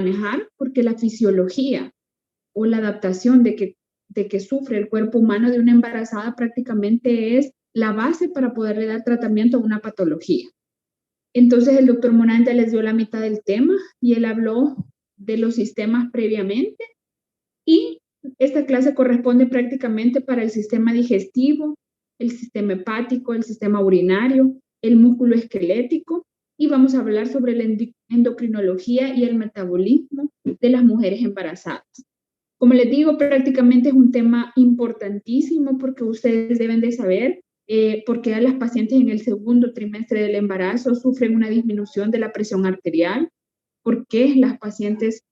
manejar porque la fisiología o la adaptación de que sufre el cuerpo humano de una embarazada prácticamente es la base para poderle dar tratamiento a una patología. Entonces el doctor Morán ya les dio la mitad del tema y él habló de los sistemas previamente y esta clase corresponde prácticamente para el sistema digestivo, el sistema hepático, el sistema urinario, el músculo esquelético y vamos a hablar sobre la endocrinología y el metabolismo de las mujeres embarazadas. Como les digo, prácticamente es un tema importantísimo porque ustedes deben de saber por qué a las pacientes en el segundo trimestre del embarazo sufren una disminución de la presión arterial, por qué las pacientes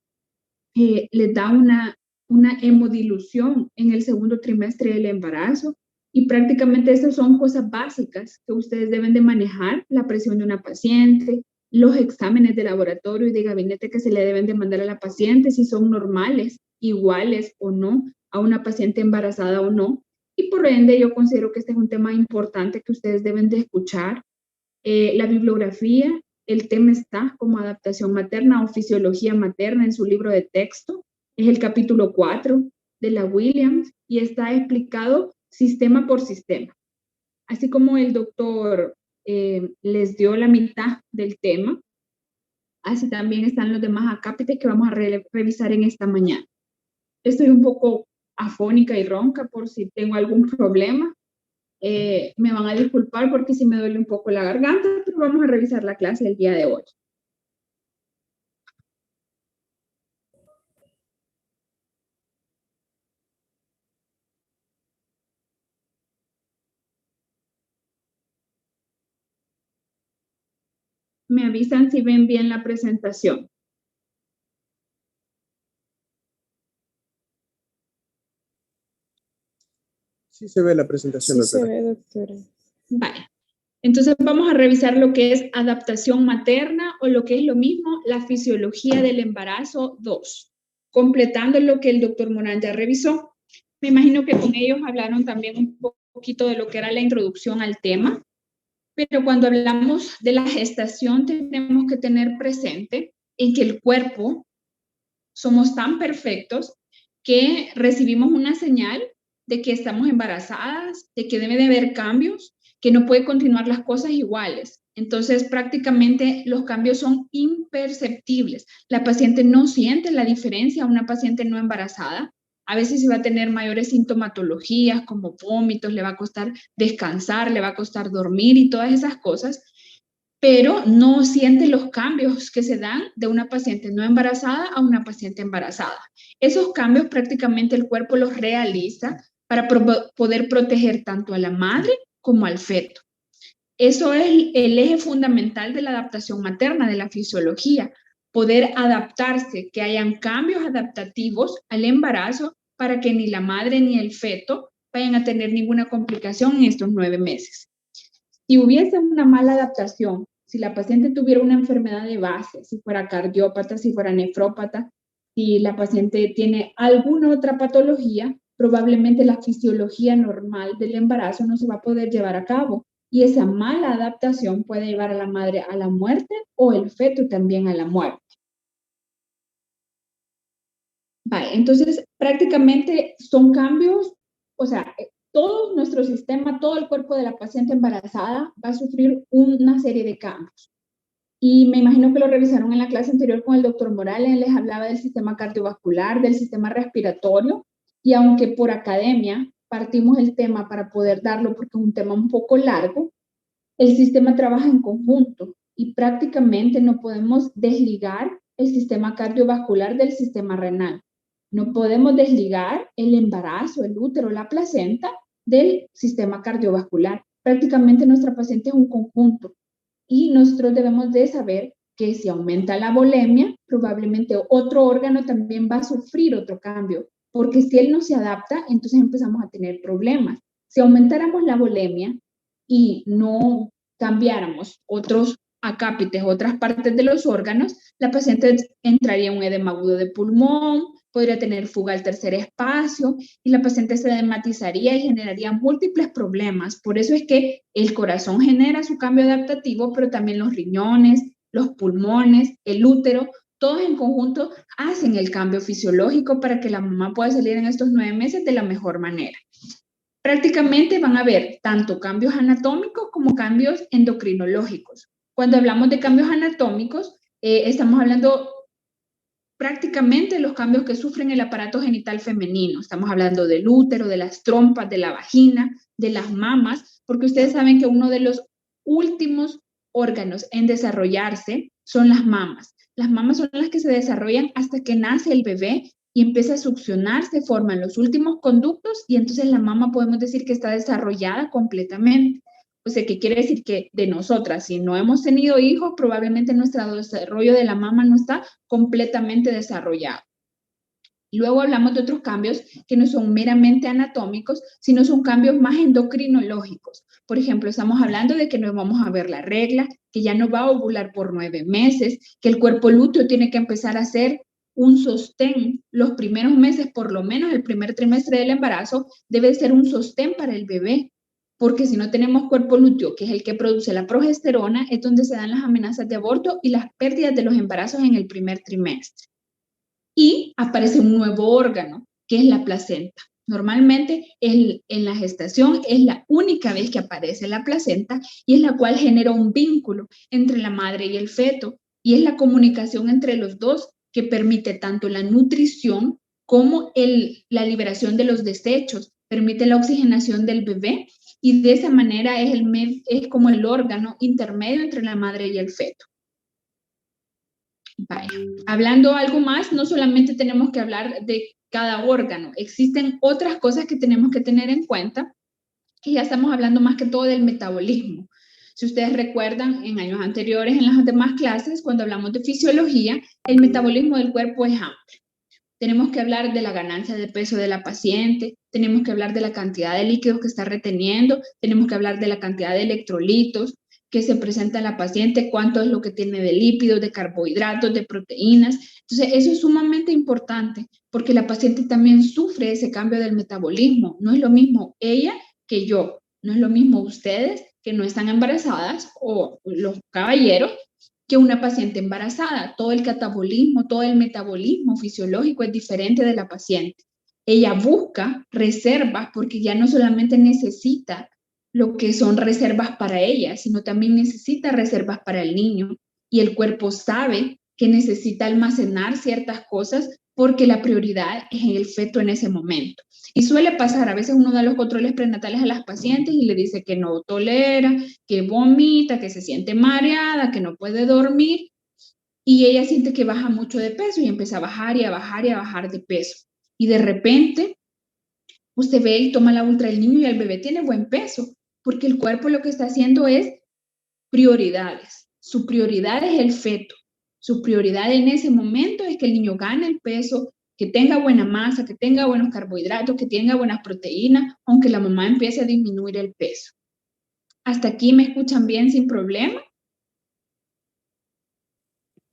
les da una hemodilución en el segundo trimestre del embarazo y prácticamente estas son cosas básicas que ustedes deben de manejar, la presión de una paciente, los exámenes de laboratorio y de gabinete que se le deben de mandar a la paciente, si son normales, iguales o no, a una paciente embarazada o no. Y por ende yo considero que este es un tema importante que ustedes deben de escuchar. La bibliografía, el tema está como adaptación materna o fisiología materna en su libro de texto. Es el capítulo 4 de la Williams y está explicado sistema por sistema. Así como el doctor les dio la mitad del tema, así también están los demás acápites que vamos a revisar en esta mañana. Estoy un poco afónica y ronca por si tengo algún problema. Me van a disculpar porque sí me duele un poco la garganta, pero vamos a revisar la clase del día de hoy. Me avisan si ven bien la presentación. Sí se ve la presentación, sí, doctora. se ve, doctora. Vale. Entonces vamos a revisar lo que es adaptación materna o lo que es lo mismo, la fisiología del embarazo 2, completando lo que el doctor Morán ya revisó. Me imagino que con ellos hablaron también un poquito de lo que era la introducción al tema, pero cuando hablamos de la gestación tenemos que tener presente en que el cuerpo somos tan perfectos que recibimos una señal de que estamos embarazadas, de que debe de haber cambios, que no puede continuar las cosas iguales. Entonces, prácticamente los cambios son imperceptibles. La paciente no siente la diferencia a una paciente no embarazada. A veces se va a tener mayores sintomatologías como vómitos, le va a costar descansar, le va a costar dormir y todas esas cosas, pero no siente los cambios que se dan de una paciente no embarazada a una paciente embarazada. Esos cambios prácticamente el cuerpo los realiza para poder proteger tanto a la madre como al feto. Eso es el eje fundamental de la adaptación materna, de la fisiología, poder adaptarse, que hayan cambios adaptativos al embarazo para que ni la madre ni el feto vayan a tener ninguna complicación en estos 9 meses. Si hubiese una mala adaptación, si la paciente tuviera una enfermedad de base, si fuera cardiópata, si fuera nefrópata, si la paciente tiene alguna otra patología, probablemente la fisiología normal del embarazo no se va a poder llevar a cabo. Y esa mala adaptación puede llevar a la madre a la muerte o el feto también a la muerte. Vale, entonces prácticamente son cambios, o sea, todo nuestro sistema, todo el cuerpo de la paciente embarazada va a sufrir una serie de cambios. Y me imagino que lo revisaron en la clase anterior con el doctor Morales, les hablaba del sistema cardiovascular, del sistema respiratorio, y aunque por academia partimos el tema para poder darlo porque es un tema un poco largo, el sistema trabaja en conjunto y prácticamente no podemos desligar el sistema cardiovascular del sistema renal. No podemos desligar el embarazo, el útero, la placenta del sistema cardiovascular. Prácticamente nuestra paciente es un conjunto y nosotros debemos de saber que si aumenta la volemia, probablemente otro órgano también va a sufrir otro cambio, porque si él no se adapta, entonces empezamos a tener problemas. Si aumentáramos la volemia y no cambiáramos otros acápites, otras partes de los órganos, la paciente entraría en un edema agudo de pulmón, podría tener fuga al tercer espacio y la paciente se edematizaría y generaría múltiples problemas. Por eso es que el corazón genera su cambio adaptativo, pero también los riñones, los pulmones, el útero, todos en conjunto hacen el cambio fisiológico para que la mamá pueda salir en estos 9 meses de la mejor manera. Prácticamente van a haber tanto cambios anatómicos como cambios endocrinológicos. Cuando hablamos de cambios anatómicos, estamos hablando prácticamente de los cambios que sufren el aparato genital femenino. Estamos hablando del útero, de las trompas, de la vagina, de las mamas, porque ustedes saben que uno de los últimos órganos en desarrollarse son las mamas. Las mamas son las que se desarrollan hasta que nace el bebé y empieza a succionar, se forman los últimos conductos y entonces la mama podemos decir que está desarrollada completamente. O sea, ¿qué quiere decir? Que de nosotras, si no hemos tenido hijos, probablemente nuestro desarrollo de la mama no está completamente desarrollado. Luego hablamos de otros cambios que no son meramente anatómicos, sino son cambios más endocrinológicos. Por ejemplo, estamos hablando de que no vamos a ver la regla, que ya no va a ovular por 9 meses, que el cuerpo lúteo tiene que empezar a hacer un sostén los primeros meses, por lo menos el primer trimestre del embarazo, debe ser un sostén para el bebé, porque si no tenemos cuerpo lúteo, que es el que produce la progesterona, es donde se dan las amenazas de aborto y las pérdidas de los embarazos en el primer trimestre. Y aparece un nuevo órgano, que es la placenta. Normalmente en la gestación es la única vez que aparece la placenta y es la cual genera un vínculo entre la madre y el feto y es la comunicación entre los dos que permite tanto la nutrición como la liberación de los desechos, permite la oxigenación del bebé y de esa manera es como el órgano intermedio entre la madre y el feto. Vaya. Hablando algo más, no solamente tenemos que hablar de cada órgano, existen otras cosas que tenemos que tener en cuenta, que ya estamos hablando más que todo del metabolismo. Si ustedes recuerdan, en años anteriores, en las demás clases, cuando hablamos de fisiología, el metabolismo del cuerpo es amplio. Tenemos que hablar de la ganancia de peso de la paciente, tenemos que hablar de la cantidad de líquidos que está reteniendo, tenemos que hablar de la cantidad de electrolitos que se presenta en la paciente, cuánto es lo que tiene de lípidos, de carbohidratos, de proteínas. Entonces, eso es sumamente importante porque la paciente también sufre ese cambio del metabolismo. No es lo mismo ella que yo, no es lo mismo ustedes que no están embarazadas o los caballeros que una paciente embarazada. Todo el catabolismo, todo el metabolismo fisiológico es diferente de la paciente. Ella busca reservas porque ya no solamente necesita lo que son reservas para ella, sino también necesita reservas para el niño. Y el cuerpo sabe que necesita almacenar ciertas cosas porque la prioridad es el feto en ese momento. Y suele pasar, a veces uno da los controles prenatales a las pacientes y le dice que no tolera, que vomita, que se siente mareada, que no puede dormir, y ella siente que baja mucho de peso y empieza a bajar y a bajar y a bajar de peso. Y de repente, usted ve y toma la ultra del niño y el bebé tiene buen peso, porque el cuerpo lo que está haciendo es prioridades. Su prioridad es el feto. Su prioridad en ese momento es que el niño gane el peso, que tenga buena masa, que tenga buenos carbohidratos, que tenga buenas proteínas, aunque la mamá empiece a disminuir el peso. ¿Hasta aquí me escuchan bien sin problema?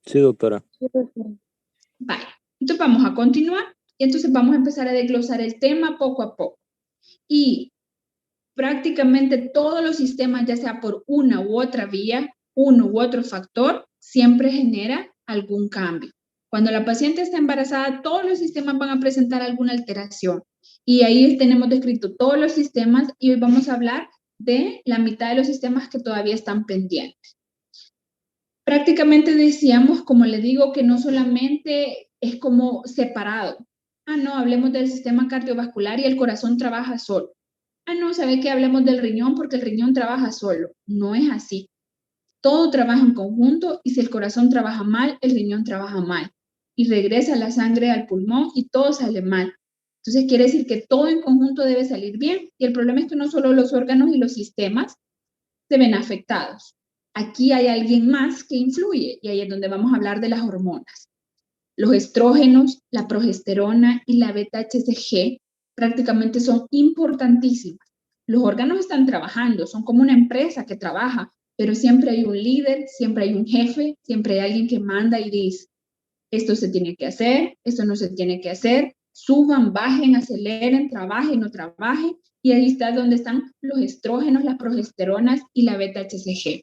Sí, doctora. Vale, entonces vamos a continuar y entonces vamos a empezar a desglosar el tema poco a poco. Y prácticamente todos los sistemas, ya sea por una u otra vía, uno u otro factor, siempre genera algún cambio. Cuando la paciente está embarazada, todos los sistemas van a presentar alguna alteración. Y ahí tenemos descrito todos los sistemas y hoy vamos a hablar de la mitad de los sistemas que todavía están pendientes. Prácticamente decíamos, como le digo, que no solamente es como separado. Ah, no, hablemos del sistema cardiovascular y el corazón trabaja solo. Ah, no, ¿sabe qué? Hablemos del riñón porque el riñón trabaja solo. No es así. Todo trabaja en conjunto y si el corazón trabaja mal, el riñón trabaja mal. Y regresa la sangre al pulmón y todo sale mal. Entonces quiere decir que todo en conjunto debe salir bien. Y el problema es que no solo los órganos y los sistemas se ven afectados. Aquí hay alguien más que influye y ahí es donde vamos a hablar de las hormonas. Los estrógenos, la progesterona y la beta-HCG prácticamente son importantísimas. Los órganos están trabajando, son como una empresa que trabaja, pero siempre hay un líder, siempre hay un jefe, siempre hay alguien que manda y dice, esto se tiene que hacer, esto no se tiene que hacer, suban, bajen, aceleren, trabajen, no trabajen, y ahí está donde están los estrógenos, las progesteronas y la beta-HCG.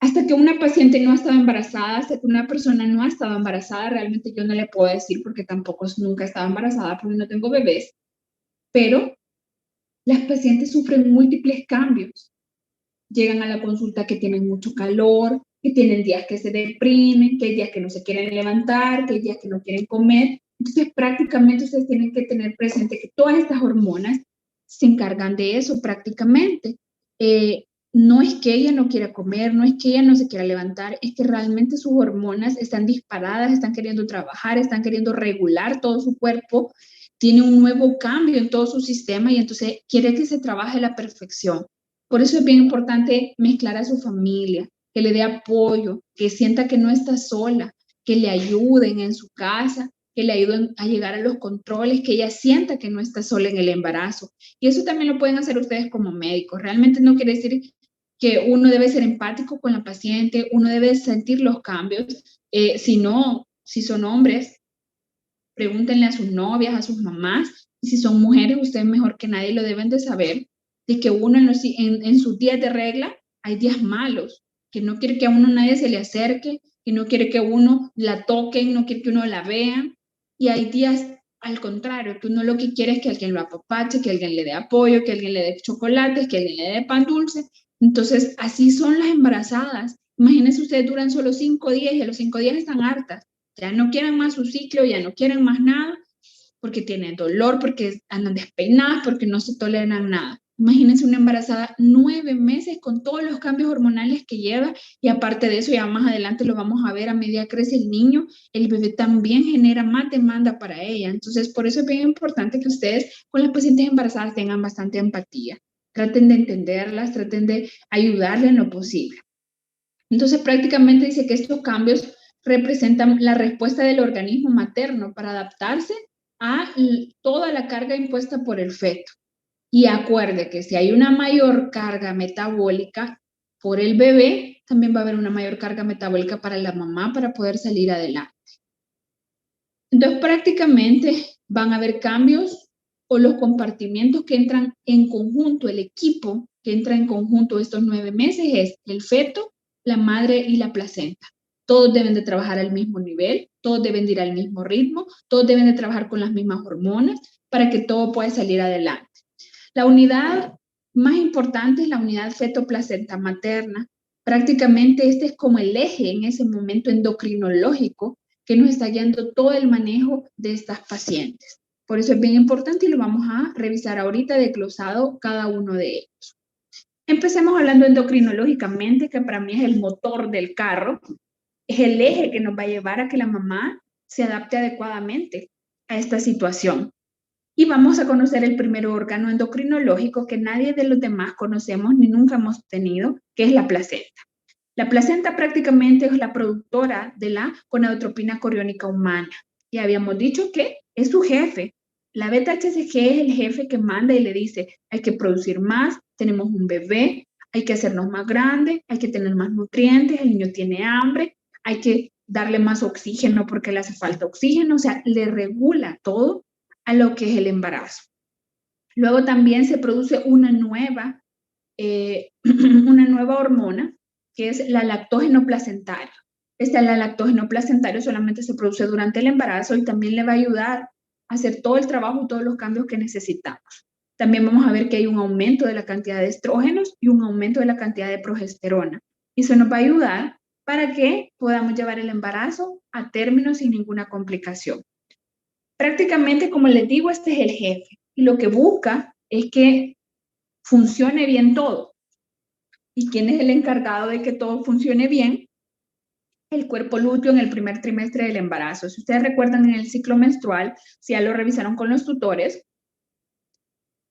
Hasta que una paciente no ha estado embarazada, hasta que una persona no ha estado embarazada, realmente yo no le puedo decir porque tampoco nunca he estado embarazada porque no tengo bebés, pero las pacientes sufren múltiples cambios. Llegan a la consulta que tienen mucho calor, que tienen días que se deprimen, que hay días que no se quieren levantar, que hay días que no quieren comer. Entonces, prácticamente ustedes tienen que tener presente que todas estas hormonas se encargan de eso prácticamente. No es que ella no quiera comer, no es que ella no se quiera levantar, es que realmente sus hormonas están disparadas, están queriendo trabajar, están queriendo regular todo su cuerpo, tiene un nuevo cambio en todo su sistema y entonces quiere que se trabaje a la perfección. Por eso es bien importante mezclar a su familia, que le dé apoyo, que sienta que no está sola, que le ayuden en su casa, que le ayuden a llegar a los controles, que ella sienta que no está sola en el embarazo. Y eso también lo pueden hacer ustedes como médicos. Realmente no quiere decir que uno debe ser empático con la paciente, uno debe sentir los cambios. Si no, si son hombres, pregúntenle a sus novias, a sus mamás, y si son mujeres, ustedes mejor que nadie lo deben de saber, de que uno en sus días de regla hay días malos, que no quiere que a uno nadie se le acerque, que no quiere que uno la toquen, no quiere que uno la vea, y hay días al contrario, que uno lo que quiere es que alguien lo apapache, que alguien le dé apoyo, que alguien le dé chocolates, que alguien le dé pan dulce. Entonces, así son las embarazadas. Imagínense, ustedes duran solo 5 días y a los 5 días están hartas, ya no quieren más su ciclo, ya no quieren más nada, porque tienen dolor, porque andan despeinadas, porque no se toleran nada. Imagínense una embarazada 9 meses con todos los cambios hormonales que lleva y aparte de eso, ya más adelante lo vamos a ver, a medida que crece el niño, el bebé también genera más demanda para ella. Entonces, por eso es bien importante que ustedes con las pacientes embarazadas tengan bastante empatía. Traten de entenderlas, traten de ayudarle en lo posible. Entonces, prácticamente dice que estos cambios representan la respuesta del organismo materno para adaptarse a toda la carga impuesta por el feto. Y acuerde que si hay una mayor carga metabólica por el bebé, también va a haber una mayor carga metabólica para la mamá para poder salir adelante. Entonces, prácticamente van a haber cambios o los compartimientos que entran en conjunto, el equipo que entra en conjunto estos 9 meses es el feto, la madre y la placenta. Todos deben de trabajar al mismo nivel, todos deben de ir al mismo ritmo, todos deben de trabajar con las mismas hormonas para que todo pueda salir adelante. La unidad más importante es la unidad feto-placenta materna. Prácticamente este es como el eje en ese momento endocrinológico que nos está guiando todo el manejo de estas pacientes. Por eso es bien importante y lo vamos a revisar ahorita desglosado cada uno de ellos. Empecemos hablando endocrinológicamente, que para mí es el motor del carro, es el eje que nos va a llevar a que la mamá se adapte adecuadamente a esta situación. Y vamos a conocer el primer órgano endocrinológico que nadie de los demás conocemos ni nunca hemos tenido, que es la placenta. La placenta prácticamente es la productora de la gonadotropina coriónica humana. Y habíamos dicho que es su jefe. La beta-HCG es el jefe que manda y le dice, hay que producir más, tenemos un bebé, hay que hacernos más grande, hay que tener más nutrientes, el niño tiene hambre, hay que darle más oxígeno porque le hace falta oxígeno, o sea, le regula todo a lo que es el embarazo. Luego también se produce una nueva hormona que es la lactógeno placentario. La lactógeno placentario solamente se produce durante el embarazo y también le va a ayudar a hacer todo el trabajo y todos los cambios que necesitamos. También vamos a ver que hay un aumento de la cantidad de estrógenos y un aumento de la cantidad de progesterona. Y eso nos va a ayudar para que podamos llevar el embarazo a término sin ninguna complicación. Prácticamente, como les digo, este es el jefe y lo que busca es que funcione bien todo. ¿Y quién es el encargado de que todo funcione bien? El cuerpo lúteo en el primer trimestre del embarazo. Si ustedes recuerdan en el ciclo menstrual, si ya lo revisaron con los tutores,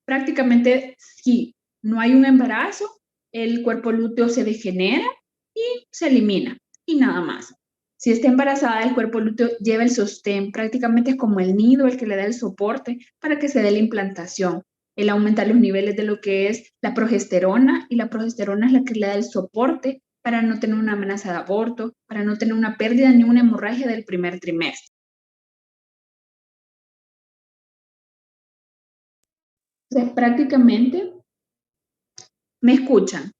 prácticamente si no hay un embarazo, el cuerpo lúteo se degenera y se elimina y nada más. Si está embarazada, el cuerpo lúteo lleva el sostén, prácticamente es como el nido el que le da el soporte para que se dé la implantación. Él aumenta los niveles de lo que es la progesterona y la progesterona es la que le da el soporte para no tener una amenaza de aborto, para no tener una pérdida ni una hemorragia del primer trimestre. Entonces, prácticamente, ¿me escuchan?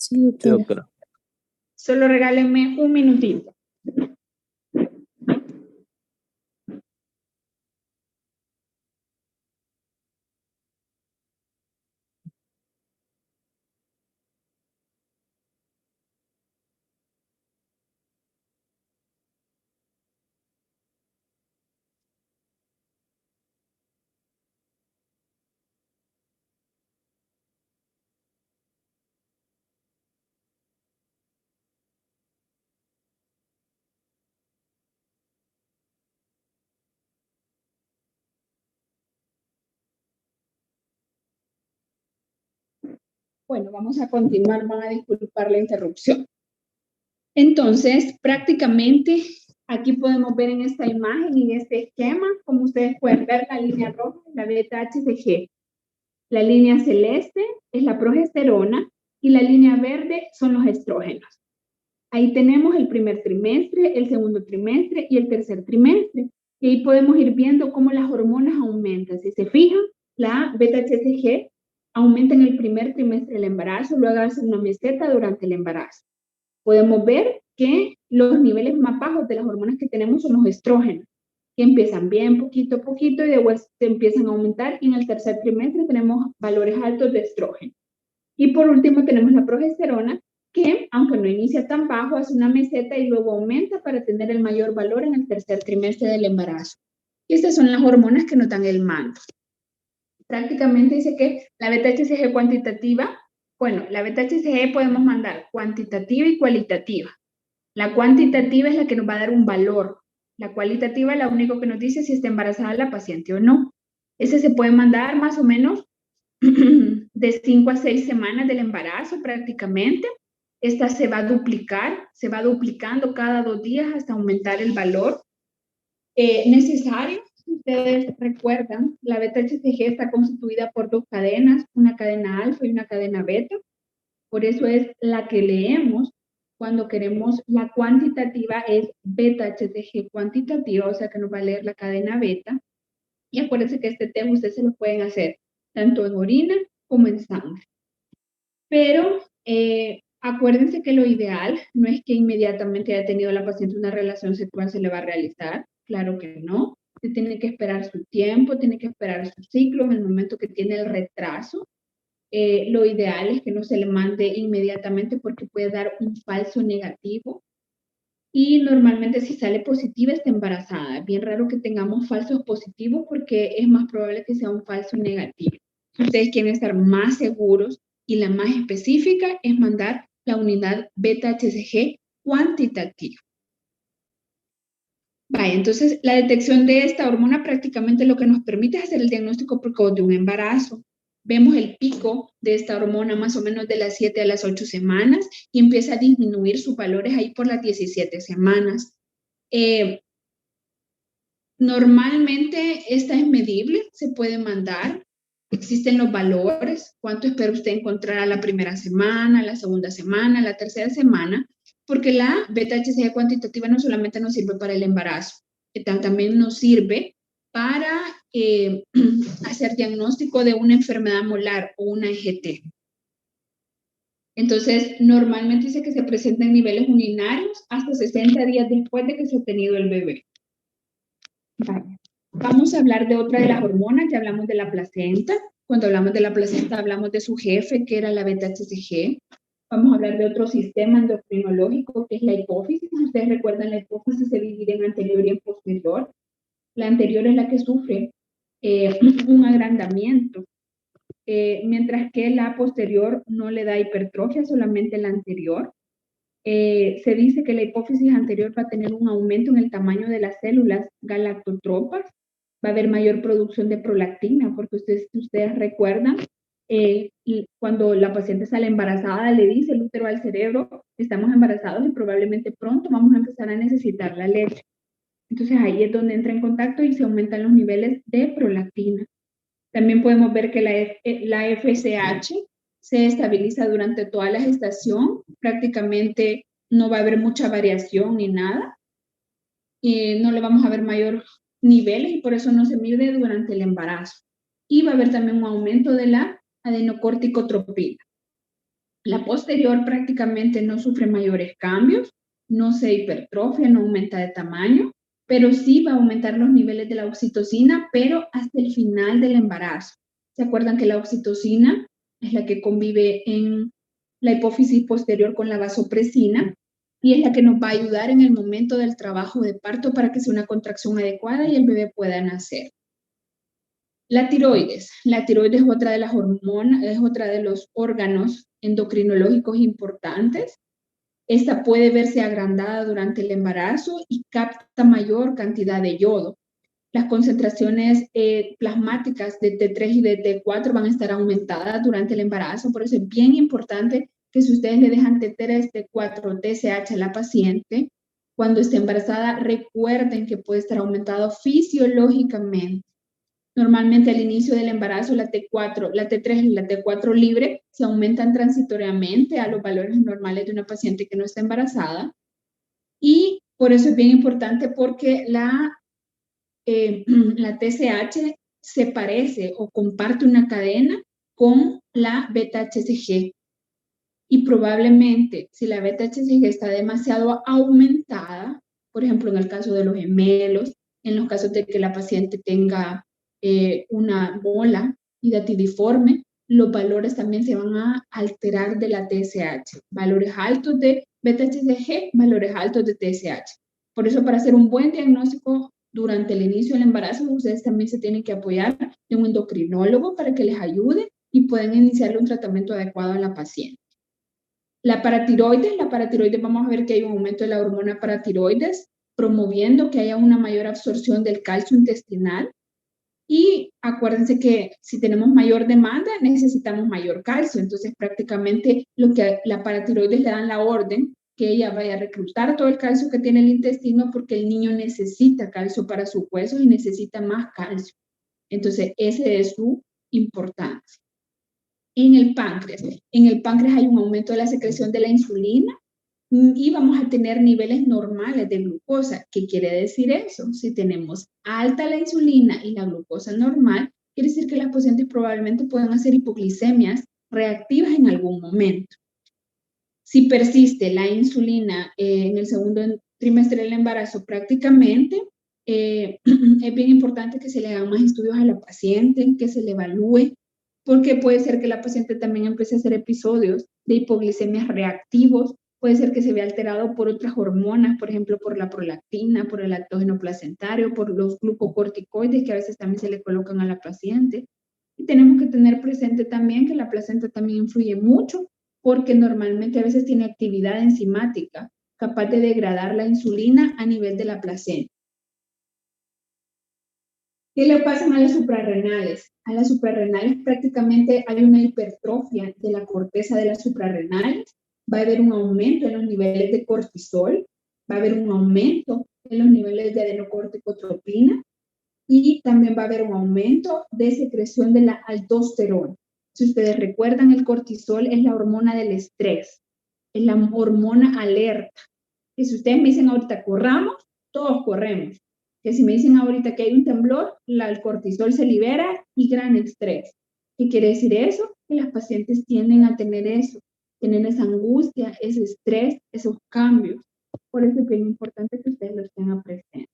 Sí, Sí, doctora. doctora. Solo regálenme un minutito. Bueno, vamos a continuar, van a disculpar la interrupción. Entonces, prácticamente, aquí podemos ver en esta imagen, en este esquema, como ustedes pueden ver, la línea roja es la beta-HCG. La línea celeste es la progesterona y la línea verde son los estrógenos. Ahí tenemos el primer trimestre, el segundo trimestre y el tercer trimestre. Y ahí podemos ir viendo cómo las hormonas aumentan. Si se fijan, la beta-HCG aumenta en el primer trimestre del embarazo, luego hace una meseta durante el embarazo. Podemos ver que los niveles más bajos de las hormonas que tenemos son los estrógenos, que empiezan bien poquito a poquito y después se empiezan a aumentar, y en el tercer trimestre tenemos valores altos de estrógeno. Y por último tenemos la progesterona, que aunque no inicia tan bajo, hace una meseta y luego aumenta para tener el mayor valor en el tercer trimestre del embarazo. Y estas son las hormonas que nos dan el mando. Prácticamente dice que la beta-HCG cuantitativa, bueno, la beta-HCG podemos mandar cuantitativa y cualitativa. La cuantitativa es la que nos va a dar un valor. La cualitativa es la única que nos dice si está embarazada la paciente o no. Ese se puede mandar más o menos de 5 a 6 semanas del embarazo prácticamente. Esta se va a duplicar, se va duplicando cada 2 días hasta aumentar el valor necesario. Si ustedes recuerdan, la beta-HCG está constituida por 2 cadenas, una cadena alfa y una cadena beta. Por eso es la que leemos cuando queremos la cuantitativa, es beta-HCG cuantitativa, o sea que nos va a leer la cadena beta. Y acuérdense que este test ustedes se lo pueden hacer tanto en orina como en sangre. Pero acuérdense que lo ideal no es que inmediatamente haya tenido la paciente una relación sexual se le va a realizar. Claro que no. Se tiene que esperar su tiempo, tiene que esperar su ciclo. En el momento que tiene el retraso, lo ideal es que no se le mande inmediatamente porque puede dar un falso negativo. Y normalmente si sale positiva está embarazada. Es bien raro que tengamos falsos positivos porque es más probable que sea un falso negativo. Si ustedes quieren estar más seguros y la más específica es mandar la unidad beta-HCG cuantitativa. Vaya, entonces la detección de esta hormona prácticamente lo que nos permite es hacer el diagnóstico precoz de un embarazo. Vemos el pico de esta hormona más o menos de las 7 a las 8 semanas y empieza a disminuir sus valores ahí por las 17 semanas. Normalmente esta es medible, se puede mandar, existen los valores, cuánto espera usted encontrar a la primera semana, a la segunda semana, a la tercera semana, porque la beta-HCG cuantitativa no solamente nos sirve para el embarazo, también nos sirve para hacer diagnóstico de una enfermedad molar o una EGT. Entonces, normalmente dice que se presenta en niveles urinarios hasta 60 días después de que se ha tenido el bebé. Vale. Vamos a hablar de otra de las hormonas, ya hablamos de la placenta. Cuando hablamos de la placenta hablamos de su jefe, que era la beta-HCG. Vamos a hablar de otro sistema endocrinológico, que es la hipófisis. Ustedes recuerdan, la hipófisis se divide en anterior y en posterior. La anterior es la que sufre un agrandamiento, mientras que la posterior no le da hipertrofia, solamente la anterior. Se dice que la hipófisis anterior va a tener un aumento en el tamaño de las células galactotropas, va a haber mayor producción de prolactina, porque ustedes recuerdan, cuando la paciente sale embarazada, le dice el útero al cerebro, estamos embarazados y probablemente pronto vamos a empezar a necesitar la leche. Entonces ahí es donde entra en contacto y se aumentan los niveles de prolactina. También podemos ver que la FSH se estabiliza durante toda la gestación, prácticamente no va a haber mucha variación ni nada, y no le vamos a ver mayor niveles y por eso no se mide durante el embarazo. Y va a haber también un aumento de la adenocorticotropina. La posterior prácticamente no sufre mayores cambios, no se hipertrofia, no aumenta de tamaño, pero sí va a aumentar los niveles de la oxitocina, pero hasta el final del embarazo. ¿Se acuerdan que la oxitocina es la que convive en la hipófisis posterior con la vasopresina y es la que nos va a ayudar en el momento del trabajo de parto para que sea una contracción adecuada y el bebé pueda nacer? La tiroides es otra de las hormonas, es otra de los órganos endocrinológicos importantes. Esta puede verse agrandada durante el embarazo y capta mayor cantidad de yodo. Las concentraciones plasmáticas de T3 y de T4 van a estar aumentadas durante el embarazo, por eso es bien importante que si ustedes le dejan T3, T4, TSH a la paciente, cuando esté embarazada, recuerden que puede estar aumentado fisiológicamente. Normalmente al inicio del embarazo la T4, la T3 y la T4 libre se aumentan transitoriamente a los valores normales de una paciente que no está embarazada. Y por eso es bien importante porque la TSH se parece o comparte una cadena con la beta-HCG. Y probablemente si la beta-HCG está demasiado aumentada, por ejemplo en el caso de los gemelos, en los casos de que la paciente tenga una bola hidatidiforme, los valores también se van a alterar de la TSH. Valores altos de beta-HCG, valores altos de TSH. Por eso, para hacer un buen diagnóstico durante el inicio del embarazo, ustedes también se tienen que apoyar de un endocrinólogo para que les ayude y puedan iniciarle un tratamiento adecuado a la paciente. La paratiroides, vamos a ver que hay un aumento de la hormona paratiroides, promoviendo que haya una mayor absorción del calcio intestinal. Y acuérdense que si tenemos mayor demanda, necesitamos mayor calcio. Entonces, prácticamente lo que la paratiroides le dan la orden que ella vaya a reclutar todo el calcio que tiene el intestino porque el niño necesita calcio para sus huesos y necesita más calcio. Entonces, ese es su importancia. En el páncreas hay un aumento de la secreción de la insulina y vamos a tener niveles normales de glucosa. ¿Qué quiere decir eso? Si tenemos alta la insulina y la glucosa normal, quiere decir que las pacientes probablemente puedan hacer hipoglicemias reactivas en algún momento. Si persiste la insulina en el segundo trimestre del embarazo prácticamente, es bien importante que se le hagan más estudios a la paciente, que se le evalúe, porque puede ser que la paciente también empiece a hacer episodios de hipoglicemias reactivos, puede ser que se vea alterado por otras hormonas, por ejemplo, por la prolactina, por el lactógeno placentario, por los glucocorticoides que a veces también se le colocan a la paciente. Y tenemos que tener presente también que la placenta también influye mucho, porque normalmente a veces tiene actividad enzimática capaz de degradar la insulina a nivel de la placenta. ¿Qué le pasan a las suprarrenales? A las suprarrenales prácticamente hay una hipertrofia de la corteza de las suprarrenales, va a haber un aumento en los niveles de cortisol, va a haber un aumento en los niveles de adenocorticotropina y también va a haber un aumento de secreción de la aldosterona. Si ustedes recuerdan, el cortisol es la hormona del estrés, es la hormona alerta. Y si ustedes me dicen ahorita corramos, todos corremos. Que si me dicen ahorita que hay un temblor, el cortisol se libera y gran estrés. ¿Qué quiere decir eso? Que las pacientes tienden a tener eso, tener esa angustia, ese estrés, esos cambios. Por eso es bien importante que ustedes los tengan presentes.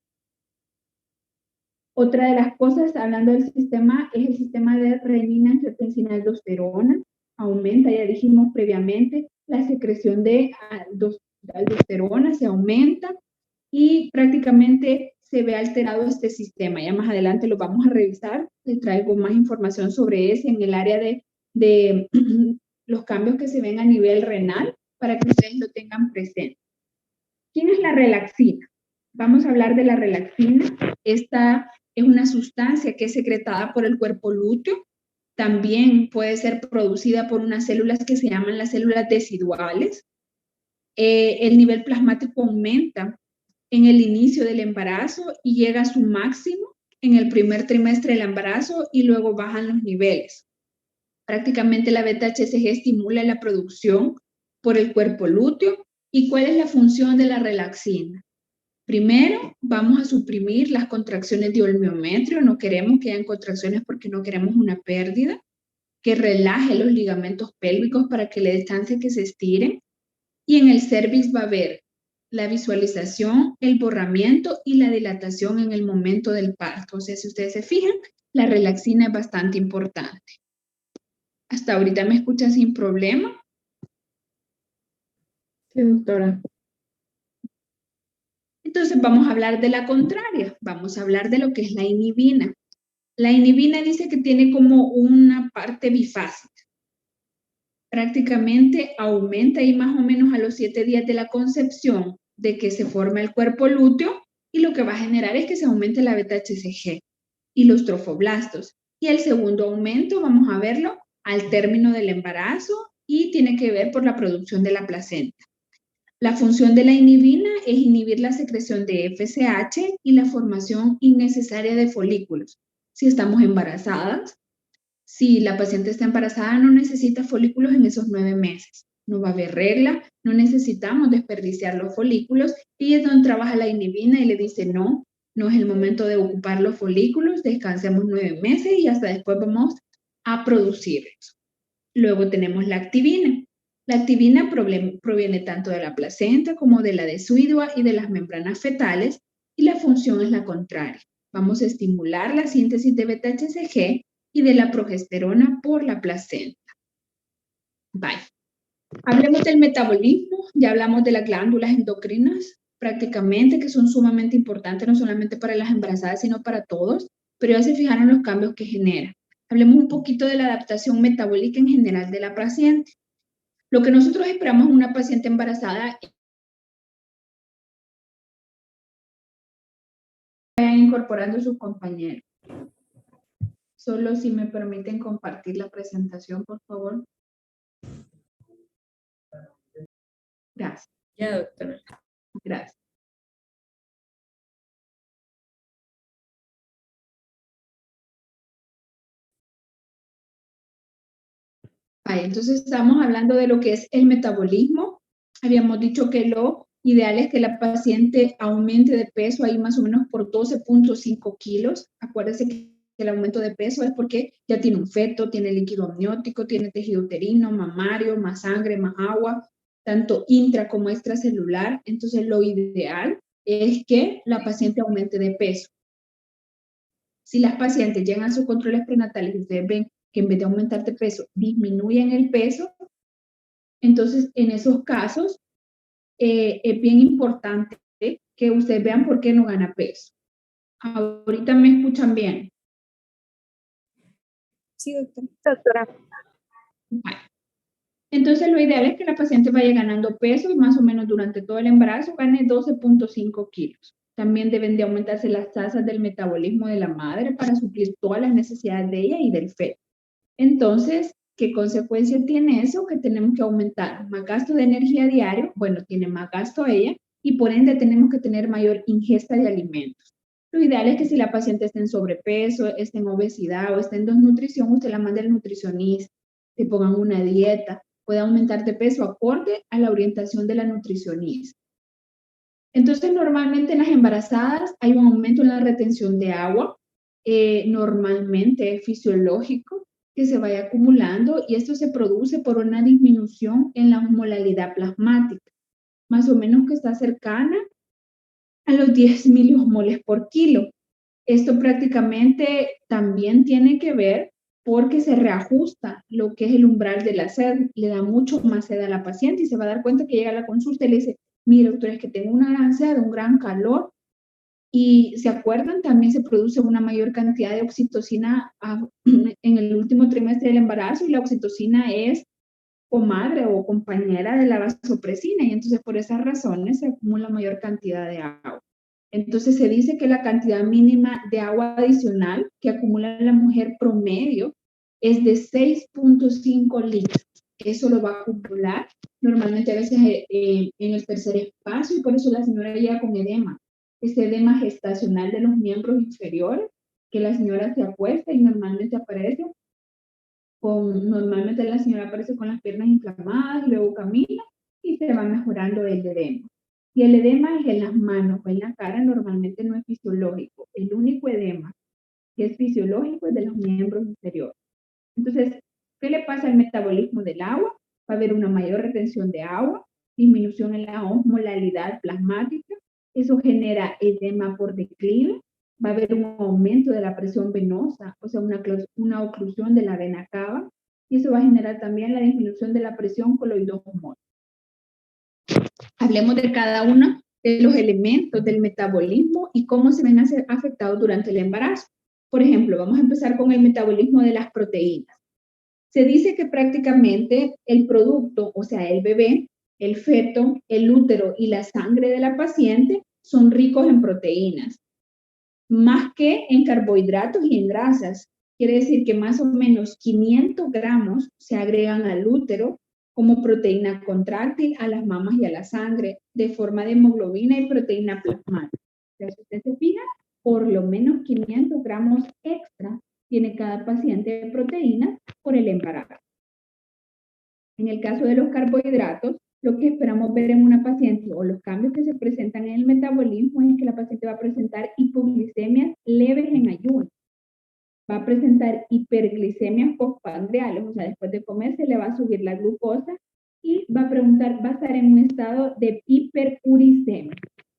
Otra de las cosas, hablando del sistema, es el sistema de renina, angiotensina, aldosterona. Aumenta, ya dijimos previamente, la secreción de aldosterona se aumenta y prácticamente se ve alterado este sistema. Ya más adelante lo vamos a revisar. Les traigo más información sobre ese en el área de los cambios que se ven a nivel renal para que ustedes lo tengan presente. ¿Quién es la relaxina? Vamos a hablar de la relaxina. Esta es una sustancia que es secretada por el cuerpo lúteo. También puede ser producida por unas células que se llaman las células deciduales. El nivel plasmático aumenta en el inicio del embarazo y llega a su máximo en el primer trimestre del embarazo y luego bajan los niveles. Prácticamente la beta-HCG estimula la producción por el cuerpo lúteo. ¿Y cuál es la función de la relaxina? Primero, vamos a suprimir las contracciones de olmiometrio. No queremos que hayan contracciones porque no queremos una pérdida. que relaje los ligamentos pélvicos para que le dé chance que se estiren. Y en el cervix va a haber la visualización, el borramiento y la dilatación en el momento del parto. O sea, si ustedes se fijan, la relaxina es bastante importante. Hasta ahorita me escucha sin problema. Sí, doctora. Entonces vamos a hablar de la contraria. Vamos a hablar de lo que es la inhibina. La inhibina dice que tiene como una parte bifásica. Prácticamente aumenta ahí más o menos a los 7 días de la concepción de que se forma el cuerpo lúteo y lo que va a generar es que se aumente la beta-HCG y los trofoblastos. Y el segundo aumento, vamos a verlo, al término del embarazo y tiene que ver por la producción de la placenta. La función de la inhibina es inhibir la secreción de FSH y la formación innecesaria de folículos. Si estamos embarazadas, si la paciente está embarazada, no necesita folículos en esos 9 meses. No va a haber regla, no necesitamos desperdiciar los folículos y es donde trabaja la inhibina y le dice no, no es el momento de ocupar los folículos, descansemos 9 meses y hasta después vamos a producirlos. Luego tenemos la activina. La activina proviene tanto de la placenta como de la decidua y de las membranas fetales y la función es la contraria. Vamos a estimular la síntesis de beta-HCG y de la progesterona por la placenta. Bye. Hablemos del metabolismo, ya hablamos de las glándulas endocrinas, prácticamente que son sumamente importantes no solamente para las embarazadas, sino para todos, pero ya se fijaron los cambios que genera. Hablemos un poquito de la adaptación metabólica en general de la paciente. Lo que nosotros esperamos en una paciente embarazada vayan incorporando sus compañeros. Solo si me permiten compartir la presentación, por favor. Gracias. Ya, doctora. Gracias. Entonces estamos hablando de lo que es el metabolismo. Habíamos dicho que lo ideal es que la paciente aumente de peso ahí más o menos por 12.5 kilos. Acuérdense que el aumento de peso es porque ya tiene un feto, tiene líquido amniótico, tiene tejido uterino, mamario, más sangre, más agua, tanto intra como extracelular. Entonces lo ideal es que la paciente aumente de peso. Si las pacientes llegan a sus controles prenatales y ustedes ven que en vez de aumentar de peso, disminuyen el peso, entonces en esos casos es bien importante que ustedes vean por qué no gana peso. Ahorita me escuchan bien. Sí, doctora. Vale. Entonces lo ideal es que la paciente vaya ganando peso y más o menos durante todo el embarazo gane 12.5 kilos. También deben de aumentarse las tasas del metabolismo de la madre para suplir todas las necesidades de ella y del feto. Entonces, ¿qué consecuencia tiene eso? Que tenemos que aumentar más gasto de energía diario, bueno, tiene más gasto ella, y por ende tenemos que tener mayor ingesta de alimentos. Lo ideal es que si la paciente está en sobrepeso, está en obesidad o está en desnutrición, usted la mande al nutricionista, te pongan una dieta, puede aumentar de peso acorde a la orientación de la nutricionista. Entonces, normalmente en las embarazadas hay un aumento en la retención de agua, normalmente es fisiológico, que se vaya acumulando y esto se produce por una disminución en la osmolalidad plasmática, más o menos que está cercana a los 10 miliosmoles por kilo. Esto prácticamente también tiene que ver porque se reajusta lo que es el umbral de la sed, le da mucho más sed a la paciente y se va a dar cuenta que llega a la consulta y le dice, mire doctor, es que tengo una gran sed, un gran calor. Y se acuerdan, también se produce una mayor cantidad de oxitocina en el último trimestre del embarazo y la oxitocina es comadre o compañera de la vasopresina y entonces por esas razones se acumula mayor cantidad de agua. Entonces se dice que la cantidad mínima de agua adicional que acumula la mujer promedio es de 6.5 litros. Eso lo va a acumular normalmente a veces en el tercer espacio y por eso la señora llega con edema. Ese edema gestacional de los miembros inferiores, que la señora se acuesta y normalmente aparece normalmente la señora aparece con las piernas inflamadas, luego camina y se va mejorando el edema. Y el edema es en las manos o en la cara, normalmente no es fisiológico. El único edema que es fisiológico es de los miembros inferiores. Entonces, ¿Qué le pasa al metabolismo del agua? Va a haber una mayor retención de agua, disminución en la osmolalidad plasmática, eso genera edema por declive, va a haber un aumento de la presión venosa, o sea, una oclusión de la vena cava, y eso va a generar también la disminución de la presión coloidosmolar. Hablemos de cada uno de los elementos del metabolismo y cómo se ven afectados durante el embarazo. Por ejemplo, vamos a empezar con el metabolismo de las proteínas. Se dice que prácticamente el producto, o sea, el bebé, el feto, el útero y la sangre de la paciente son ricos en proteínas, más que en carbohidratos y en grasas. Quiere decir que más o menos 500 gramos se agregan al útero como proteína contráctil a las mamas y a la sangre, de forma de hemoglobina y proteína plasmática. Entonces, si usted se fija, por lo menos 500 gramos extra tiene cada paciente de proteína por el embarazo. En el caso de los carbohidratos, lo que esperamos ver en una paciente o los cambios que se presentan en el metabolismo es que la paciente va a presentar hipoglicemias leves en ayuno. Va a presentar hiperglicemias postprandiales, o sea, después de comer se le va a subir la glucosa y va a estar en un estado de hiperuricemia.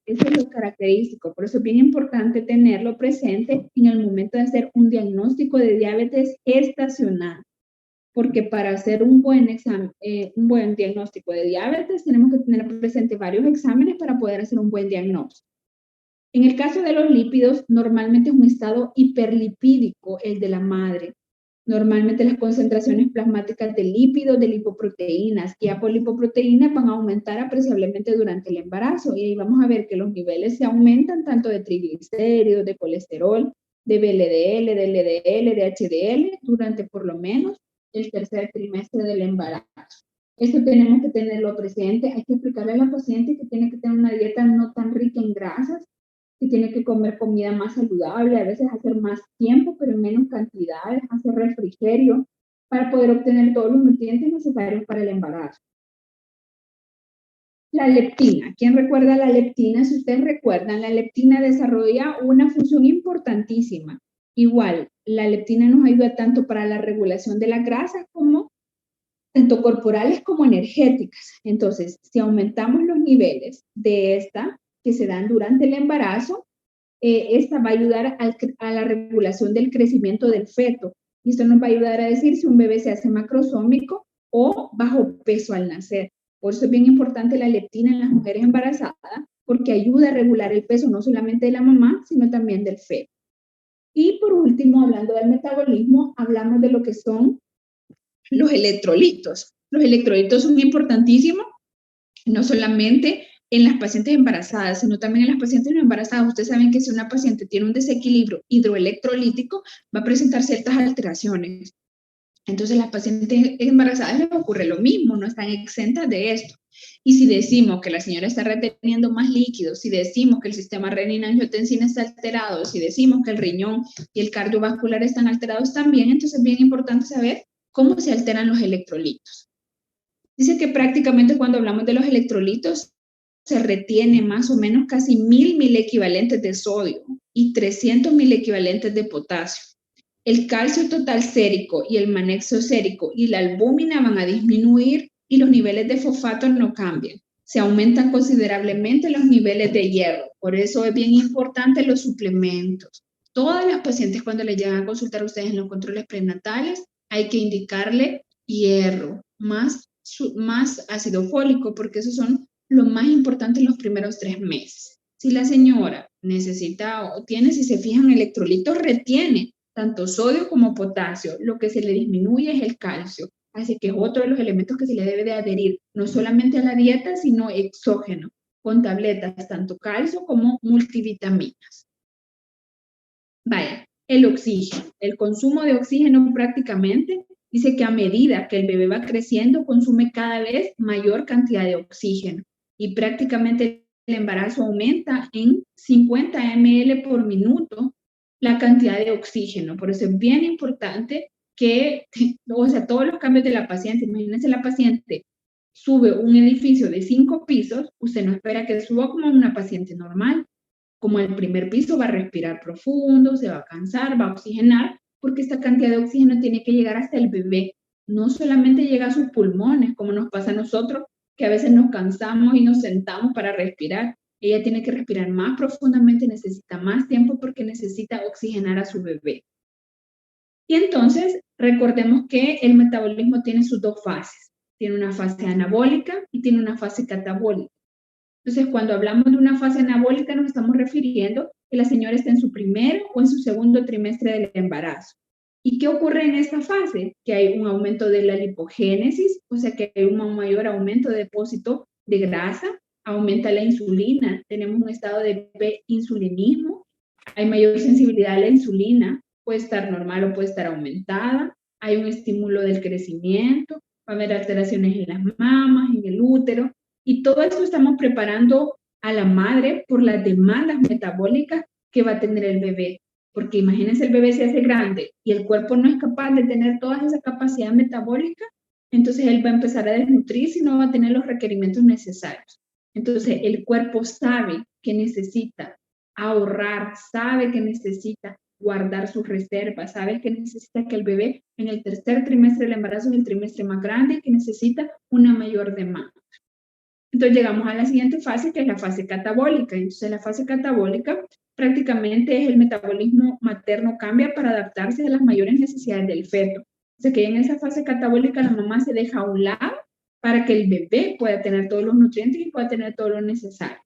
Eso es lo característico, por eso es bien importante tenerlo presente en el momento de hacer un diagnóstico de diabetes gestacional, porque para hacer un buen diagnóstico de diabetes tenemos que tener presente varios exámenes para poder hacer un buen diagnóstico. En el caso de los lípidos, normalmente es un estado hiperlipídico el de la madre. Normalmente las concentraciones plasmáticas de lípidos, de lipoproteínas y apolipoproteínas van a aumentar apreciablemente durante el embarazo. Y ahí vamos a ver que los niveles se aumentan tanto de triglicéridos, de colesterol, de VLDL, de LDL, de HDL durante por lo menos el tercer trimestre del embarazo. Esto tenemos que tenerlo presente. Hay que explicarle a la paciente que tiene que tener una dieta no tan rica en grasas, que tiene que comer comida más saludable, a veces hacer más tiempo, pero en menos cantidades, hacer refrigerio, para poder obtener todos los nutrientes necesarios para el embarazo. La leptina. ¿Quién recuerda la leptina? Si ustedes recuerdan, la leptina desarrolla una función importantísima. Igual, la leptina nos ayuda tanto para la regulación de las grasas como tanto corporales como energéticas. Entonces, si aumentamos los niveles de esta, que se dan durante el embarazo, esta va a ayudar a la regulación del crecimiento del feto. Y esto nos va a ayudar a decir si un bebé se hace macrosómico o bajo peso al nacer. Por eso es bien importante la leptina en las mujeres embarazadas, porque ayuda a regular el peso no solamente de la mamá, sino también del feto. Y por último, hablando del metabolismo, hablamos de lo que son los electrolitos. Los electrolitos son importantísimos, no solamente en las pacientes embarazadas, sino también en las pacientes no embarazadas. Ustedes saben que si una paciente tiene un desequilibrio hidroelectrolítico, va a presentar ciertas alteraciones. Entonces, las pacientes embarazadas les ocurre lo mismo, no están exentas de esto. Y si decimos que la señora está reteniendo más líquidos, si decimos que el sistema renina-angiotensina está alterado, si decimos que el riñón y el cardiovascular están alterados también, entonces es bien importante saber cómo se alteran los electrolitos. Dice que prácticamente cuando hablamos de los electrolitos, se retiene más o menos casi 1000 equivalentes de sodio y 300 equivalentes de potasio. El calcio total sérico y el manexio sérico y la albúmina van a disminuir y los niveles de fosfato no cambian. Se aumentan considerablemente los niveles de hierro. Por eso es bien importante los suplementos. Todas las pacientes cuando les llegan a consultar a ustedes en los controles prenatales, hay que indicarle hierro, más ácido fólico, porque esos son lo más importante en los primeros 3 meses. Si la señora necesita o tiene, si se fijan, electrolitos, retiene tanto sodio como potasio. Lo que se le disminuye es el calcio. Así que es otro de los elementos que se le debe de adherir, no solamente a la dieta, sino exógeno, con tabletas, tanto calcio como multivitaminas. Vaya, el oxígeno. El consumo de oxígeno prácticamente dice que a medida que el bebé va creciendo, consume cada vez mayor cantidad de oxígeno. Y prácticamente el embarazo aumenta en 50 ml por minuto la cantidad de oxígeno. Por eso es bien importante que, o sea, todos los cambios de la paciente, imagínense la paciente sube un edificio de 5 pisos, usted no espera que suba como una paciente normal. Como el primer piso va a respirar profundo, se va a cansar, va a oxigenar, porque esta cantidad de oxígeno tiene que llegar hasta el bebé. no solamente llega a sus pulmones, como nos pasa a nosotros, que a veces nos cansamos y nos sentamos para respirar. Ella tiene que respirar más profundamente, necesita más tiempo porque necesita oxigenar a su bebé. Y entonces, recordemos que el metabolismo tiene sus dos fases. Tiene una fase anabólica y tiene una fase catabólica. Entonces, cuando hablamos de una fase anabólica, nos estamos refiriendo que la señora está en su primer o en su segundo trimestre del embarazo. ¿Y qué ocurre en esta fase? Que hay un aumento de la lipogénesis, o sea que hay un mayor aumento de depósito de grasa, aumenta la insulina, tenemos un estado de insulinismo, hay mayor sensibilidad a la insulina, puede estar normal o puede estar aumentada, hay un estímulo del crecimiento, va a haber alteraciones en las mamas, en el útero, y todo esto estamos preparando a la madre por las demandas metabólicas que va a tener el bebé. Porque imagínense, el bebé se hace grande y el cuerpo no es capaz de tener toda esa capacidad metabólica, entonces él va a empezar a desnutrirse y no va a tener los requerimientos necesarios. Entonces el cuerpo sabe que necesita ahorrar, sabe que necesita guardar sus reservas, sabe que necesita que el bebé en el tercer trimestre del embarazo es el trimestre más grande y que necesita una mayor demanda. Entonces llegamos a la siguiente fase, que es la fase catabólica. Entonces la fase catabólica prácticamente es el metabolismo materno cambia para adaptarse a las mayores necesidades del feto. O sea que en esa fase catabólica la mamá se deja a un lado para que el bebé pueda tener todos los nutrientes y pueda tener todo lo necesario.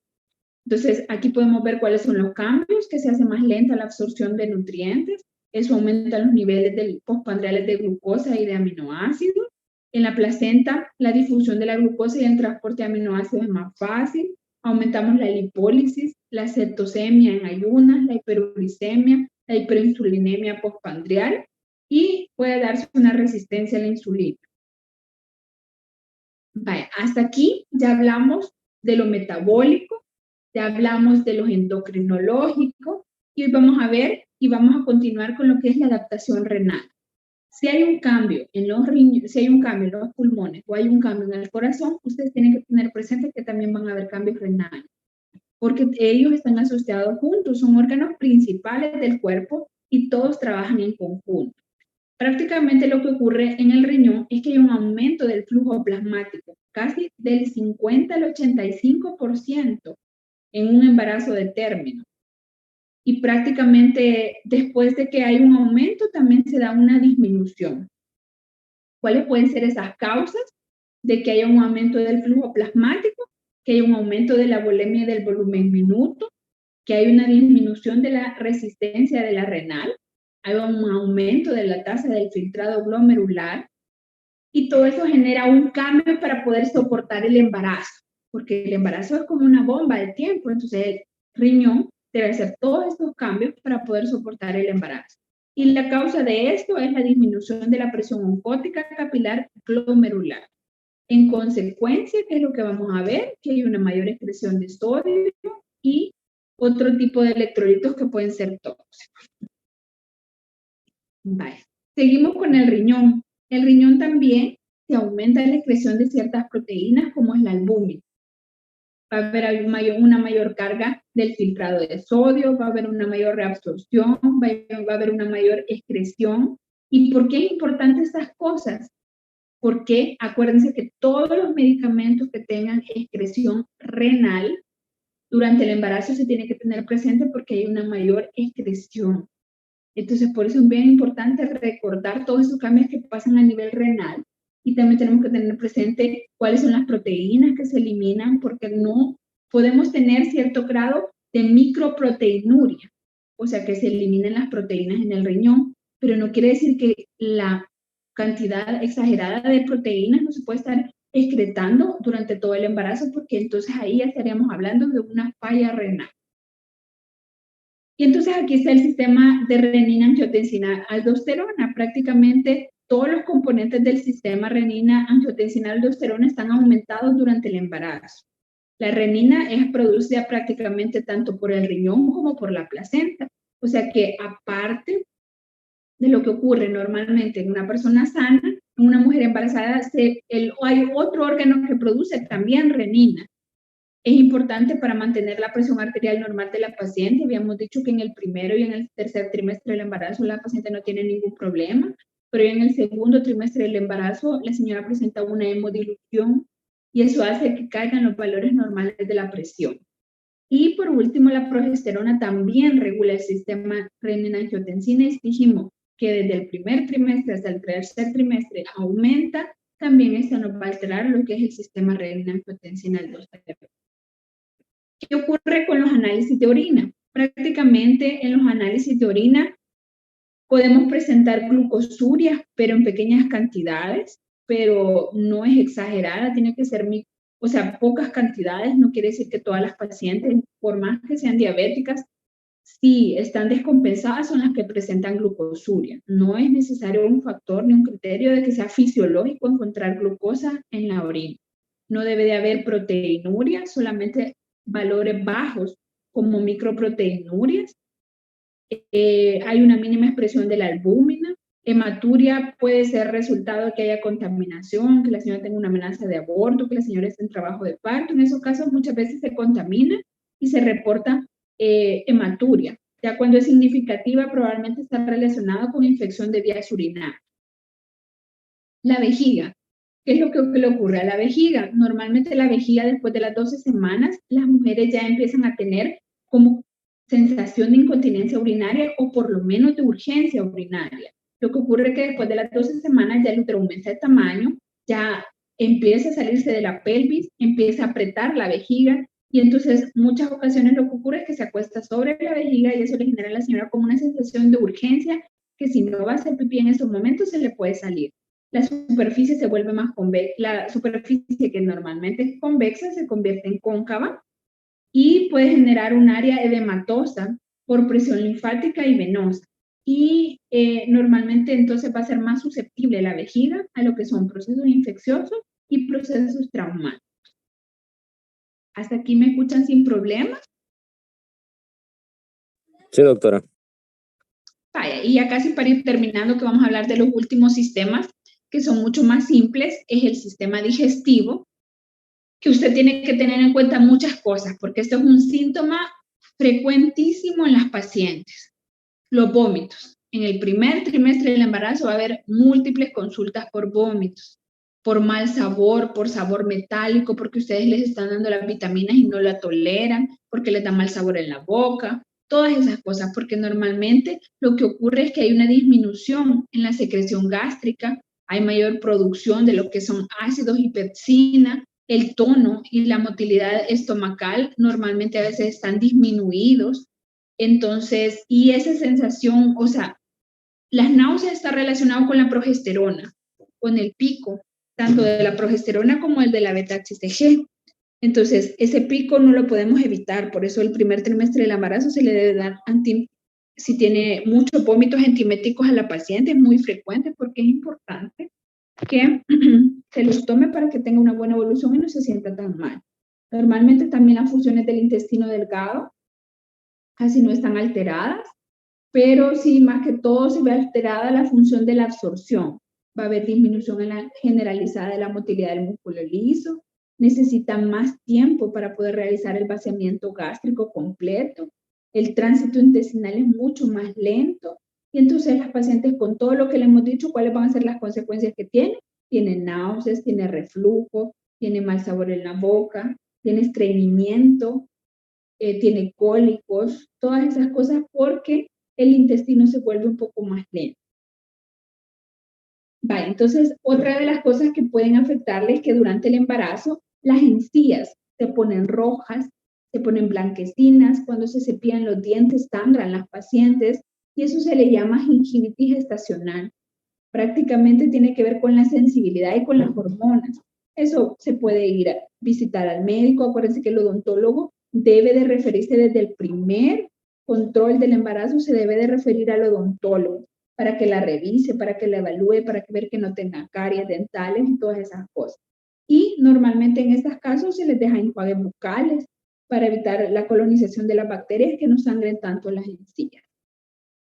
Entonces aquí podemos ver cuáles son los cambios, que se hace más lenta la absorción de nutrientes, eso aumenta los niveles postprandiales de glucosa y de aminoácidos. En la placenta, la difusión de la glucosa y el transporte de aminoácidos es más fácil. Aumentamos la lipólisis, la cetosemia en ayunas, la hiperuricemia, la hiperinsulinemia postprandial y puede darse una resistencia a la insulina. Vaya, hasta aquí ya hablamos de lo metabólico, ya hablamos de lo endocrinológico y hoy vamos a ver y vamos a continuar con lo que es la adaptación renal. Si hay un cambio en los riñones, si hay un cambio en los pulmones o hay un cambio en el corazón, ustedes tienen que tener presente que también van a haber cambios renales, porque ellos están asociados juntos, son órganos principales del cuerpo y todos trabajan en conjunto. Prácticamente lo que ocurre en el riñón es que hay un aumento del flujo plasmático, casi del 50 al 85% en un embarazo de término. Y prácticamente después de que hay un aumento también se da una disminución. ¿Cuáles pueden ser esas causas de que haya un aumento del flujo plasmático? Que haya un aumento de la volemia y del volumen minuto, que hay una disminución de la resistencia de la renal, hay un aumento de la tasa del filtrado glomerular y todo eso genera un cambio para poder soportar el embarazo, porque el embarazo es como una bomba de tiempo, entonces el riñón debe hacer todos estos cambios para poder soportar el embarazo. Y la causa de esto es la disminución de la presión oncótica capilar glomerular. En consecuencia, ¿qué es lo que vamos a ver? Que hay una mayor excreción de sodio y otro tipo de electrolitos que pueden ser tóxicos. Vale. Seguimos con el riñón. El riñón también se aumenta la excreción de ciertas proteínas como es la albúmina. Va a haber una mayor carga del filtrado de sodio, va a haber una mayor reabsorción, va a haber una mayor excreción. ¿Y por qué es importante estas cosas? Porque acuérdense que todos los medicamentos que tengan excreción renal durante el embarazo se tiene que tener presente porque hay una mayor excreción. Entonces, por eso es bien importante recordar todos esos cambios que pasan a nivel renal y también tenemos que tener presente cuáles son las proteínas que se eliminan porque no podemos tener cierto grado de microproteinuria, o sea, que se eliminen las proteínas en el riñón, pero no quiere decir que la cantidad exagerada de proteínas no se puede estar excretando durante todo el embarazo porque entonces ahí ya estaríamos hablando de una falla renal. Y entonces aquí está el sistema de renina-angiotensina-aldosterona. Prácticamente todos los componentes del sistema renina-angiotensina-aldosterona están aumentados durante el embarazo. La renina es producida prácticamente tanto por el riñón como por la placenta. O sea que aparte de lo que ocurre normalmente en una persona sana, en una mujer embarazada, hay otro órgano que produce también renina. Es importante para mantener la presión arterial normal de la paciente. Habíamos dicho que en el primero y en el tercer trimestre del embarazo la paciente no tiene ningún problema, pero en el segundo trimestre del embarazo la señora presenta una hemodilución y eso hace que caigan los valores normales de la presión. Y por último, la progesterona también regula el sistema renina-angiotensina y dijimos que desde el primer trimestre hasta el tercer trimestre aumenta, también esto nos va a alterar lo que es el sistema renina-angiotensina aldosterona. ¿Qué ocurre con los análisis de orina? Prácticamente en los análisis de orina podemos presentar glucosuria, pero en pequeñas cantidades, pero no es exagerada, tiene que ser pocas cantidades, no quiere decir que todas las pacientes, por más que sean diabéticas, si están descompensadas son las que presentan glucosuria. No es necesario un factor ni un criterio de que sea fisiológico encontrar glucosa en la orina. No debe de haber proteinuria, solamente valores bajos como microproteinurias. Hay una mínima expresión de la albúmina. Hematuria puede ser resultado de que haya contaminación, que la señora tenga una amenaza de aborto, que la señora esté en trabajo de parto. En esos casos muchas veces se contamina y se reporta hematuria. Ya cuando es significativa probablemente está relacionada con infección de vías urinarias. La vejiga. ¿Qué es lo que le ocurre a la vejiga? Normalmente la vejiga después de las 12 semanas, las mujeres ya empiezan a tener como sensación de incontinencia urinaria o por lo menos de urgencia urinaria. Lo que ocurre es que después de las 12 semanas ya el útero aumenta de tamaño, ya empieza a salirse de la pelvis, empieza a apretar la vejiga y entonces muchas ocasiones lo que ocurre es que se acuesta sobre la vejiga y eso le genera a la señora como una sensación de urgencia que si no va a hacer pipí en esos momentos se le puede salir. La superficie se vuelve más convexa, la superficie que normalmente es convexa se convierte en cóncava y puede generar un área edematosa por presión linfática y venosa. Y normalmente entonces va a ser más susceptible la vejiga a lo que son procesos infecciosos y procesos traumáticos. ¿Hasta aquí me escuchan sin problemas? Sí, doctora. Vaya, y ya casi para ir terminando que vamos a hablar de los últimos sistemas que son mucho más simples, es el sistema digestivo, que usted tiene que tener en cuenta muchas cosas, porque esto es un síntoma frecuentísimo en las pacientes. Los vómitos. En el primer trimestre del embarazo va a haber múltiples consultas por vómitos, por mal sabor, por sabor metálico, porque ustedes les están dando las vitaminas y no la toleran, porque les da mal sabor en la boca, todas esas cosas, porque normalmente lo que ocurre es que hay una disminución en la secreción gástrica, hay mayor producción de lo que son ácidos y pepsina, el tono y la motilidad estomacal normalmente a veces están disminuidos. Entonces, y esa sensación, las náuseas están relacionadas con la progesterona, con el pico, tanto de la progesterona como el de la beta-HCG. Entonces, ese pico no lo podemos evitar, por eso el primer trimestre del embarazo se le debe dar si tiene muchos vómitos antiméticos a la paciente, es muy frecuente porque es importante que se los tome para que tenga una buena evolución y no se sienta tan mal. Normalmente también las funciones del intestino delgado casi no están alteradas, pero sí, más que todo se ve alterada la función de la absorción. Va a haber disminución en la generalizada de la motilidad del músculo liso, necesitan más tiempo para poder realizar el vaciamiento gástrico completo, el tránsito intestinal es mucho más lento, y entonces las pacientes con todo lo que le hemos dicho, ¿cuáles van a ser las consecuencias que tienen? Tiene náuseas, tiene reflujo, tiene mal sabor en la boca, tiene estreñimiento, tiene cólicos, todas esas cosas porque el intestino se vuelve un poco más lento. Vale, entonces otra de las cosas que pueden afectarles es que durante el embarazo las encías se ponen rojas, se ponen blanquecinas, cuando se cepillan los dientes sangran las pacientes y eso se le llama gingivitis gestacional. Prácticamente tiene que ver con la sensibilidad y con las hormonas. Eso se puede ir a visitar al médico. Acuérdense que el odontólogo debe de referirse desde el primer control del embarazo, se debe de referir al odontólogo para que la revise, para que la evalúe, para que ver que no tenga caries dentales y todas esas cosas. Y normalmente en estos casos se les deja enjuagues bucales para evitar la colonización de las bacterias que no sangren tanto las encías.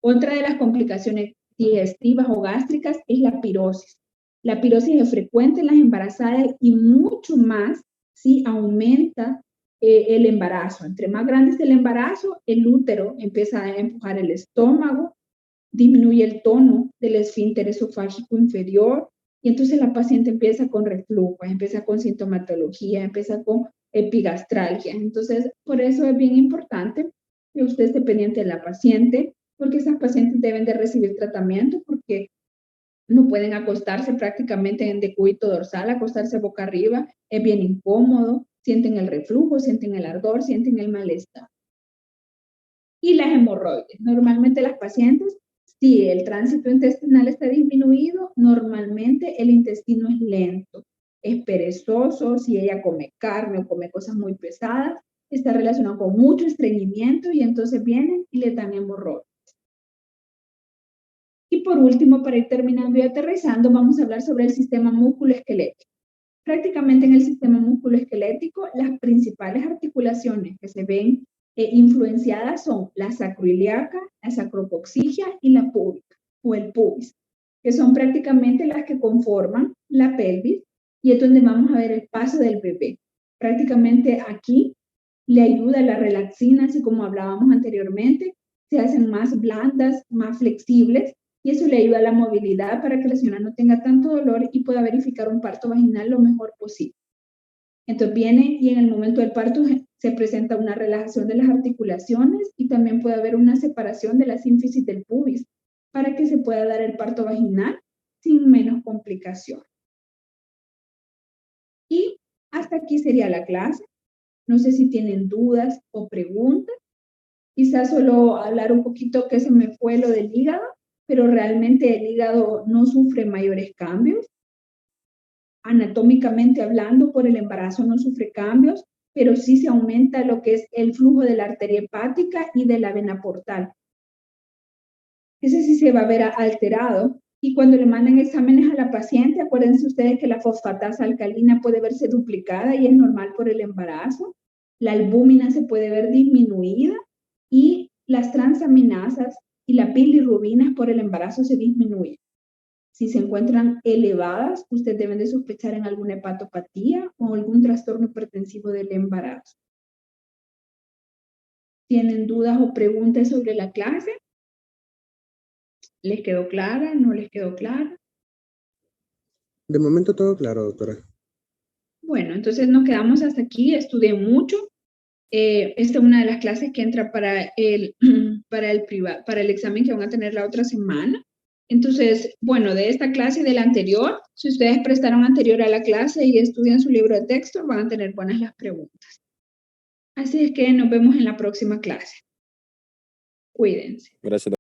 Otra de las complicaciones digestivas o gástricas es la pirosis. La pirosis es frecuente en las embarazadas y mucho más si aumenta el embarazo. Entre más grande es el embarazo, el útero empieza a empujar el estómago disminuye el tono del esfínter esofágico inferior, y entonces la paciente empieza con reflujo, empieza con sintomatología, empieza con epigastralgia. Entonces, por eso es bien importante que usted esté pendiente de la paciente, porque esas pacientes deben de recibir tratamiento, porque no pueden acostarse prácticamente en decúbito dorsal, acostarse boca arriba, es bien incómodo, sienten el reflujo, sienten el ardor, sienten el malestar. Y las hemorroides. Normalmente las pacientes, si el tránsito intestinal está disminuido, normalmente el intestino es lento, es perezoso. Si ella come carne o come cosas muy pesadas, está relacionado con mucho estreñimiento y entonces vienen y le dan hemorroides. Y por último, para ir terminando y aterrizando, vamos a hablar sobre el sistema músculo-esquelético. Prácticamente en el sistema músculo-esquelético, las principales articulaciones que se ven influenciadas son la sacroiliaca, la sacrocoxigia y la púbica o el pubis, que son prácticamente las que conforman la pelvis, y es donde vamos a ver el paso del bebé. Prácticamente aquí le ayuda la relaxina, así como hablábamos anteriormente, se hacen más blandas, más flexibles, y eso le ayuda a la movilidad para que la señora no tenga tanto dolor y pueda verificar un parto vaginal lo mejor posible. Entonces viene y en el momento del parto se presenta una relajación de las articulaciones y también puede haber una separación de la sínfisis del pubis para que se pueda dar el parto vaginal sin menos complicación. Y hasta aquí sería la clase. No sé si tienen dudas o preguntas. Quizás solo hablar un poquito que se me fue lo del hígado, pero realmente el hígado no sufre mayores cambios. Anatómicamente hablando, por el embarazo no sufre cambios, pero sí se aumenta lo que es el flujo de la arteria hepática y de la vena portal. Ese sí se va a ver alterado. Y cuando le mandan exámenes a la paciente, acuérdense ustedes que la fosfatasa alcalina puede verse duplicada y es normal por el embarazo. La albúmina se puede ver disminuida y las transaminasas y la bilirrubina por el embarazo se disminuyen. Si se encuentran elevadas, ustedes deben de sospechar en alguna hepatopatía o algún trastorno hipertensivo del embarazo. ¿Tienen dudas o preguntas sobre la clase? ¿Les quedó clara? ¿No les quedó clara? De momento todo claro, doctora. Bueno, entonces nos quedamos hasta aquí. Estudié mucho. Esta es una de las clases que entra para el examen que van a tener la otra semana. Entonces, bueno, de esta clase y de la anterior, si ustedes prestaron anterior a la clase y estudian su libro de texto, van a tener buenas las preguntas. Así es que nos vemos en la próxima clase. Cuídense. Gracias.